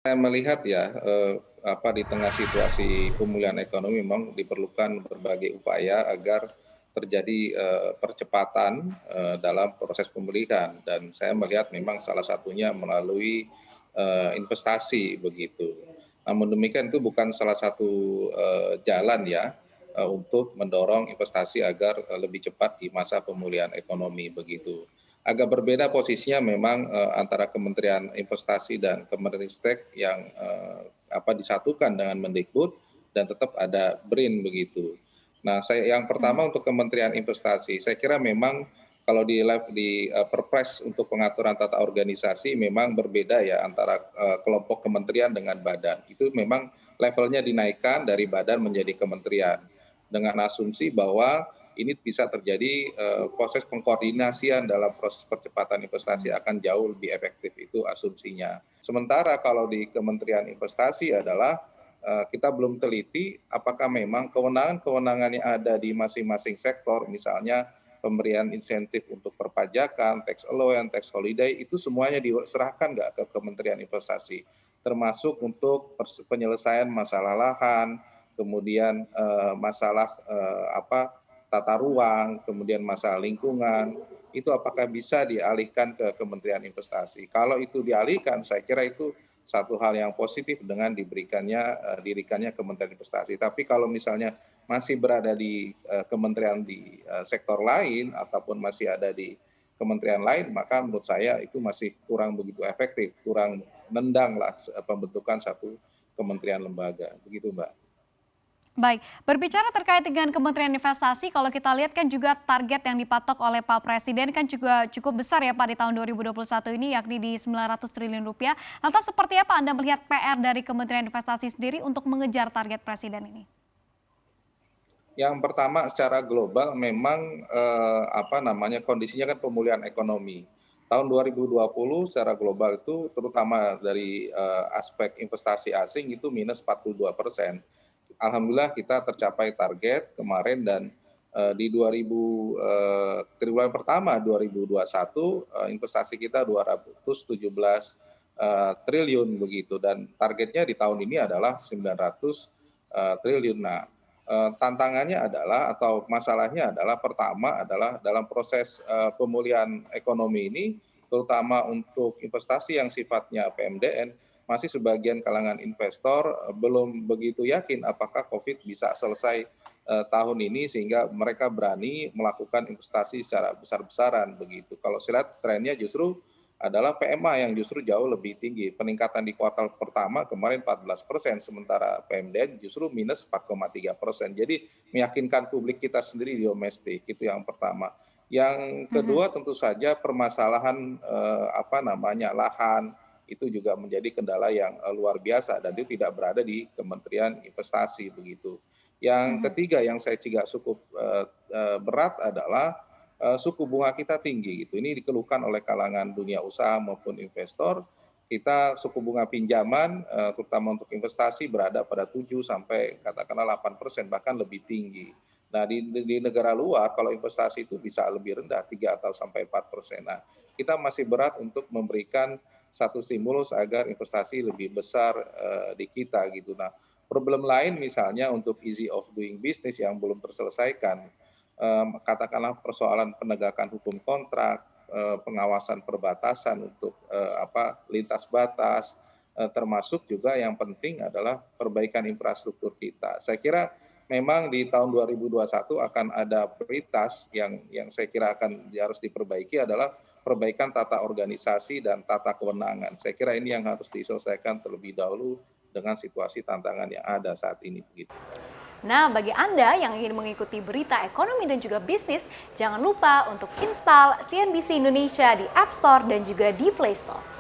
Saya melihat ya, di tengah situasi pemulihan ekonomi memang diperlukan berbagai upaya agar terjadi, percepatan, dalam proses pemulihan dan saya melihat memang salah satunya melalui, investasi begitu. Namun demikian itu bukan salah satu, jalan ya, untuk mendorong investasi agar, lebih cepat di masa pemulihan ekonomi begitu. Agak berbeda posisinya memang, antara Kementerian Investasi dan Kemenristek yang, disatukan dengan Mendikbud dan tetap ada BRIN begitu. Nah, yang pertama Mhm. untuk Kementerian Investasi, saya kira memang kalau Perpres untuk pengaturan tata organisasi memang berbeda ya antara, kelompok kementerian dengan badan. Itu memang levelnya dinaikkan dari badan menjadi kementerian, dengan asumsi bahwa ini bisa terjadi, proses pengkoordinasian dalam proses percepatan investasi Mhm. akan jauh lebih efektif, itu asumsinya. Sementara kalau di Kementerian Investasi adalah, kita belum teliti apakah memang kewenangan-kewenangan yang ada di masing-masing sektor, misalnya pemberian insentif untuk perpajakan, tax allowance, tax holiday, itu semuanya diserahkan nggak ke Kementerian Investasi, termasuk untuk penyelesaian masalah lahan, kemudian, masalah, tata ruang, kemudian masalah lingkungan, itu apakah bisa dialihkan ke Kementerian Investasi. Kalau itu dialihkan, saya kira itu satu hal yang positif dengan dirikannya Kementerian Investasi. Tapi kalau misalnya masih berada di, kementerian di, sektor lain ataupun masih ada di kementerian lain, maka menurut saya itu masih kurang begitu efektif, kurang nendanglah pembentukan satu kementerian lembaga, begitu Mbak. Baik, berbicara terkait dengan Kementerian Investasi, kalau kita lihat kan juga target yang dipatok oleh Pak Presiden kan juga cukup besar ya Pak di tahun 2021 ini yakni di 900 triliun rupiah. Lantas seperti apa Anda melihat PR dari Kementerian Investasi sendiri untuk mengejar target Presiden ini? Yang pertama secara global memang, kondisinya kan pemulihan ekonomi. Tahun 2020 secara global itu terutama dari, aspek investasi asing itu minus 42%. Alhamdulillah kita tercapai target kemarin dan, di triwulan pertama 2021, investasi kita 217, triliun begitu dan targetnya di tahun ini adalah 900, triliun. Nah, tantangannya adalah atau masalahnya adalah pertama adalah dalam proses, pemulihan ekonomi ini, terutama untuk investasi yang sifatnya PMDN, masih sebagian kalangan investor, belum begitu yakin apakah Covid bisa selesai, tahun ini sehingga mereka berani melakukan investasi secara besar-besaran begitu. Kalau saya lihat trennya justru adalah PMA yang justru jauh lebih tinggi. Peningkatan di kuartal pertama kemarin 14%, sementara PMDN justru minus 4,3%. Jadi meyakinkan publik kita sendiri di domestik, itu yang pertama. Yang Mhm. kedua tentu saja permasalahan, lahan, itu juga menjadi kendala yang, luar biasa dan itu tidak berada di Kementerian Investasi, begitu. Yang Mhm. ketiga yang saya juga cukup, berat adalah suku bunga kita tinggi gitu. Ini dikeluhkan oleh kalangan dunia usaha maupun investor. Kita suku bunga pinjaman, terutama untuk investasi berada pada 7 sampai katakanlah 8%, bahkan lebih tinggi. Nah di negara luar kalau investasi itu bisa lebih rendah 3 atau sampai 4%. Nah, kita masih berat untuk memberikan satu stimulus agar investasi lebih besar, di kita gitu. Nah, problem lain misalnya untuk easy of doing business yang belum terselesaikan, katakanlah persoalan penegakan hukum kontrak, pengawasan perbatasan untuk, lintas batas, termasuk juga yang penting adalah perbaikan infrastruktur kita. Saya kira memang di tahun 2021 akan ada prioritas yang saya kira akan harus diperbaiki adalah perbaikan tata organisasi dan tata kewenangan. Saya kira ini yang harus diselesaikan terlebih dahulu dengan situasi tantangan yang ada saat ini, begitu. Nah, bagi Anda yang ingin mengikuti berita ekonomi dan juga bisnis, jangan lupa untuk install CNBC Indonesia di App Store dan juga di Play Store.